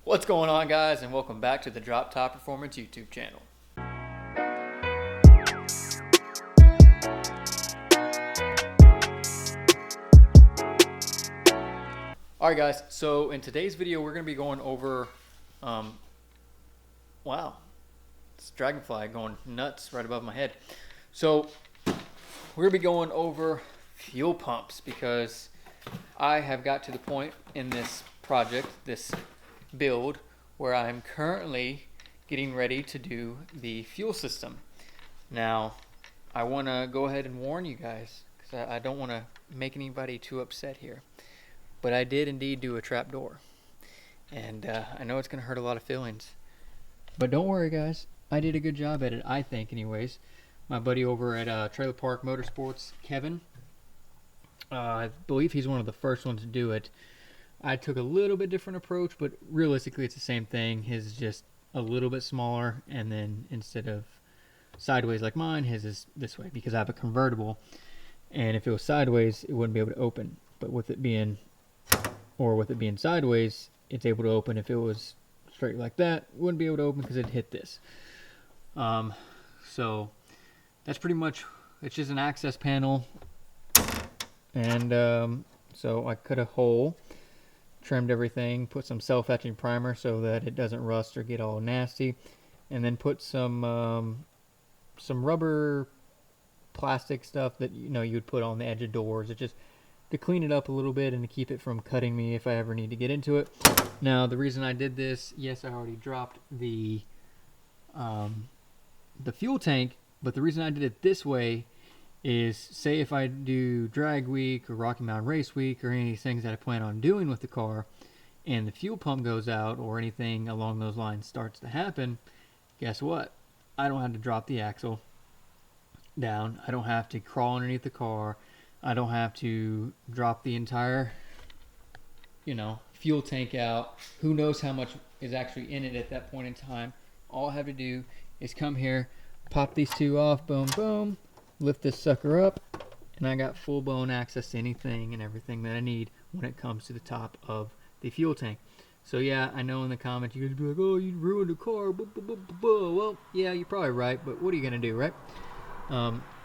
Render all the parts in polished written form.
What's going on, guys, and welcome back to the Drop Top Performance YouTube channel. Alright guys, so in today's video we're going to be going over, wow, this dragonfly going nuts right above my head. So we're going to be going over fuel pumps because I have got to the point in this project, this build, where I'm currently getting ready to do the fuel system. Now, I want to go ahead and warn you guys because I don't want to make anybody too upset here. But I did indeed do a trap door. And I know it's going to hurt a lot of feelings. But don't worry, guys. I did a good job at it, I think, anyways. My buddy over at Trailer Park Motorsports, Kevin, I believe he's one of the first ones to do it. I took a little bit different approach, but realistically it's the same thing. His is just a little bit smaller, and then instead of sideways like mine, his is this way because I have a convertible. And if it was sideways, it wouldn't be able to open. But with it being sideways, it's able to open. If it was straight like that, it wouldn't be able to open because it'd hit this. So that's pretty much, it's just an access panel. And so I cut a hole, trimmed everything, put some self-etching primer so that it doesn't rust or get all nasty, and then put some rubber plastic stuff that you would put on the edge of doors. It just to clean it up a little bit and to keep it from cutting me if I ever need to get into it. Now, the reason I did this, yes, I already dropped the fuel tank, but the reason I did it this way is, say if I do drag week or Rocky Mountain Race week or any of these things that I plan on doing with the car and the fuel pump goes out or anything along those lines starts to happen, guess what? I don't have to drop the axle down. I don't have to crawl underneath the car. I don't have to drop the entire, fuel tank out. Who knows how much is actually in it at that point in time. All I have to do is come here, pop these two off, boom, boom, lift this sucker up, and I got full-blown access to anything and everything that I need when it comes to the top of the fuel tank. So yeah, I know in the comments you guys be like, oh, you ruined the car, blah, blah, blah, blah, blah. Well, yeah, you're probably right, but what are you going to do, right?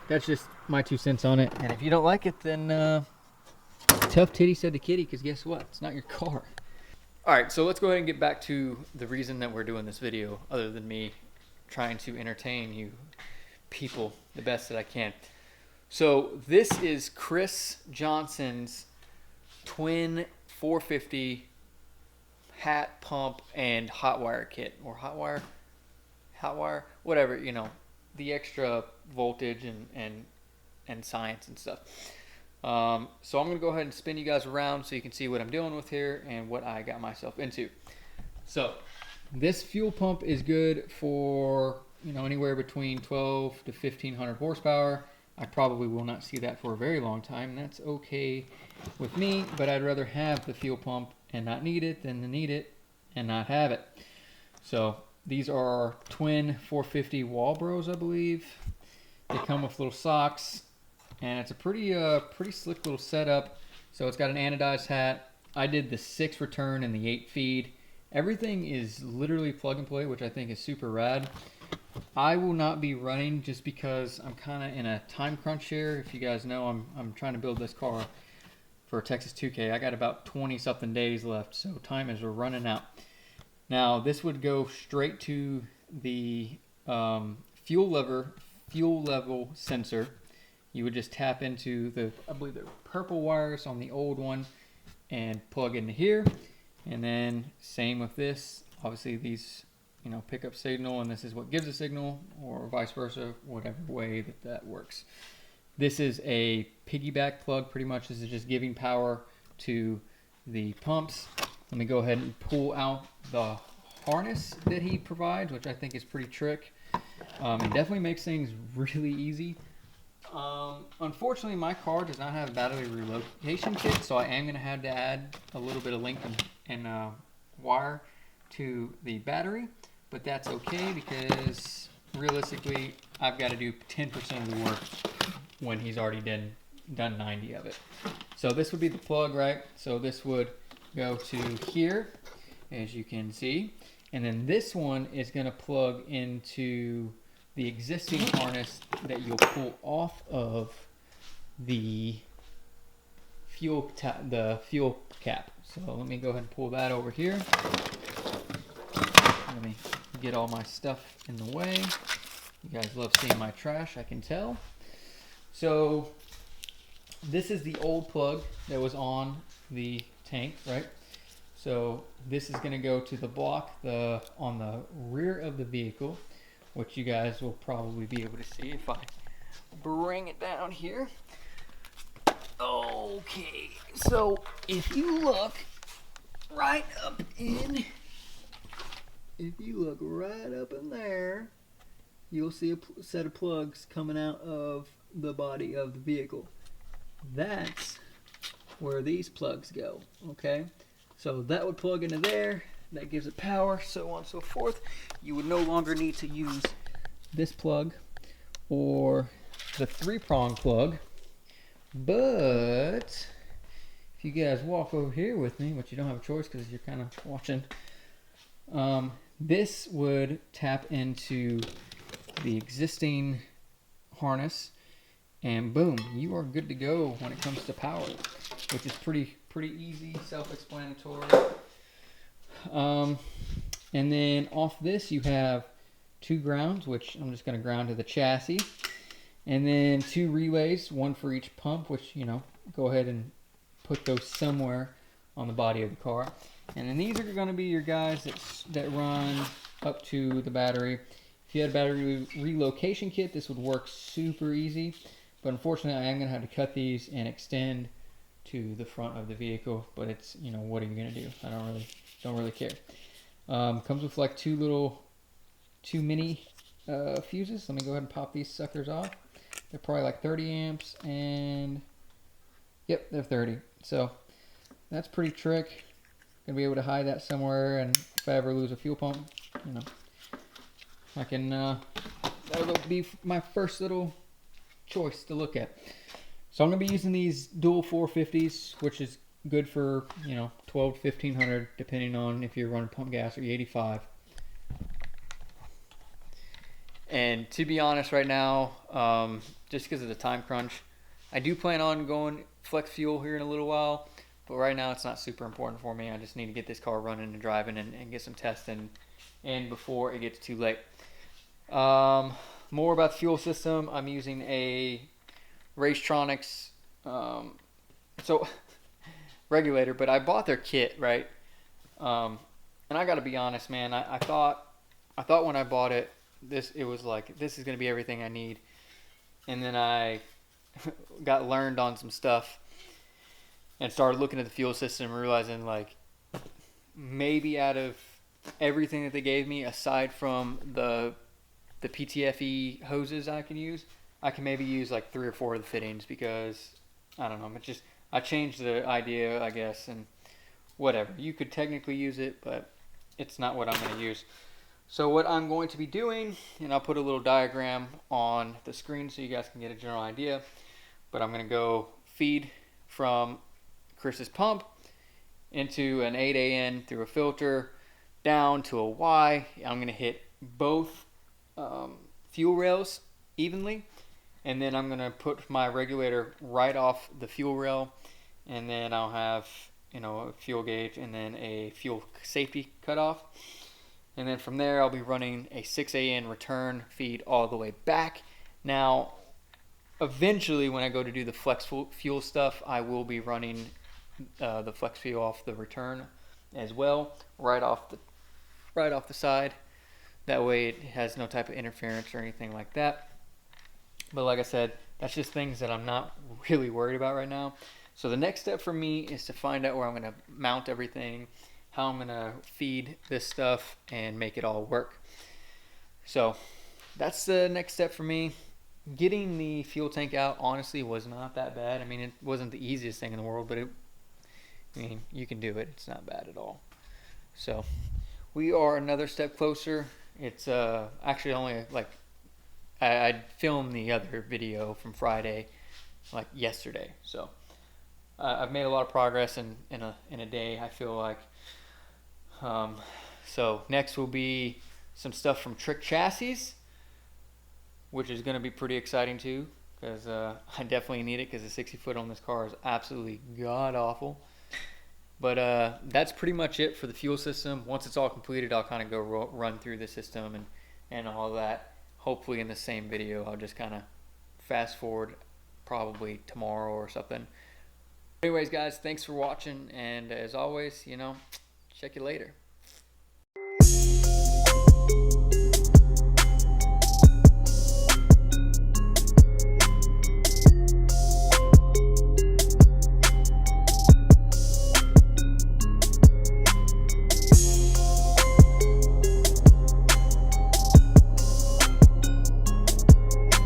That's just my 2 cents on it. And if you don't like it, then tough titty said to kitty, because guess what? It's not your car. Alright, so let's go ahead and get back to the reason that we're doing this video, other than me trying to entertain you people the best that I can. So this is Chris Johnson's twin 450 hat, pump, and hot wire kit. Or hot wire, whatever, the extra voltage and science and stuff. So I'm going to go ahead and spin you guys around so you can see what I'm dealing with here and what I got myself into. So this fuel pump is good for anywhere between 12 to 1500 horsepower. I probably will not see that for a very long time, and that's okay with me, but I'd rather have the fuel pump and not need it than to need it and not have it. So these are twin 450 Walbros, I believe. They come with little socks, and it's a pretty slick little setup. So it's got an anodized hat. I did the 6 return and the 8 feed. Everything is literally plug and play, which I think is super rad. I will not be running just because I'm kind of in a time crunch here. If you guys know, I'm trying to build this car for Texas 2K. I got about 20 something days left, so time is running out. Now this would go straight to the fuel level sensor. You would just tap into I believe the purple wires on the old one and plug into here. And then same with this. Obviously these pick up signal, and this is what gives a signal, or vice versa, whatever way that works. This is a piggyback plug, pretty much. This is just giving power to the pumps. Let me go ahead and pull out the harness that he provides, which I think is pretty trick. It definitely makes things really easy. Unfortunately, my car does not have a battery relocation kit, so I am going to have to add a little bit of link and wire to the battery. But that's okay because realistically, I've got to do 10% of the work when he's already done 90 of it. So this would be the plug, right? So this would go to here, as you can see. And then this one is going to plug into the existing harness that you'll pull off of the fuel cap. So let me go ahead and pull that over here. Let me get all my stuff in the way. You guys love seeing my trash, I can tell. So this is the old plug that was on the tank, right? So this is going to go to the block on the rear of the vehicle, which you guys will probably be able to see if I bring it down here. Okay, so if you look right up in there, you'll see a set of plugs coming out of the body of the vehicle. That's where these plugs go, okay? So that would plug into there, that gives it power, so on and so forth. You would no longer need to use this plug or the 3-prong plug. But if you guys walk over here with me, which you don't have a choice because you're kind of watching, this would tap into the existing harness, and boom, you are good to go when it comes to power, which is pretty easy, self-explanatory. And then off this you have 2 grounds, which I'm just going to ground to the chassis, and then 2 relays, one for each pump, which, you know, go ahead and put those somewhere on the body of the car. And then these are going to be your guys that run up to the battery. If you had a battery relocation kit, this would work super easy, but unfortunately I am going to have to cut these and extend to the front of the vehicle, but it's, you know, what are you going to do? I don't really care. Comes with like 2 mini fuses. Let me go ahead and pop these suckers off. They're probably like 30 amps, and yep, they're 30. So that's pretty trick. Gonna be able to hide that somewhere, and if I ever lose a fuel pump, you know, I can, that'll be my first little choice to look at. So I'm gonna be using these dual 450s, which is good for, you know, 12 to 1500, depending on if you're running pump gas or E85. And to be honest right now, just because of the time crunch, I do plan on going flex fuel here in a little while, but right now it's not super important for me. I just need to get this car running and driving and get some testing in before it gets too late. More about the fuel system. I'm using a Racetronics regulator, but I bought their kit, right? And I gotta be honest, man, I thought when I bought it, it was like, this is gonna be everything I need. And then I got learned on some stuff and started looking at the fuel system and realizing, like, maybe out of everything that they gave me, aside from the PTFE hoses I can use, I can maybe use like 3 or 4 of the fittings, because I don't know, I changed the idea, I guess, and whatever. You could technically use it, but it's not what I'm going to use. So what I'm going to be doing, and I'll put a little diagram on the screen so you guys can get a general idea, but I'm going to go feed from Chris's pump into an 8AN through a filter down to a Y. I'm going to hit both fuel rails evenly, and then I'm going to put my regulator right off the fuel rail, and then I'll have, you know, a fuel gauge and then a fuel safety cutoff. And then from there I'll be running a 6AN return feed all the way back. Now eventually when I go to do the flex fuel stuff, I will be running the flex fuel off the return as well, right off the side. That way it has no type of interference or anything like that. But like I said, that's just things that I'm not really worried about right now. So the next step for me is to find out where I'm going to mount everything, how I'm going to feed this stuff, and make it all work. So that's the next step for me. Getting the fuel tank out, honestly, was not that bad. I mean, it wasn't the easiest thing in the world, but you can do it. It's not bad at all. So we are another step closer. It's actually only like, I filmed the other video from Friday, like yesterday. So I've made a lot of progress in a day. I feel like So next will be some stuff from Trick Chassis, which is going to be pretty exciting too, because I definitely need it, because the 60 foot on this car is absolutely god awful. But that's pretty much it for the fuel system. Once it's all completed, I'll kind of go run through the system and all that. Hopefully in the same video. I'll just kind of fast forward probably tomorrow or something. Anyways, guys, thanks for watching, and as always, check you later.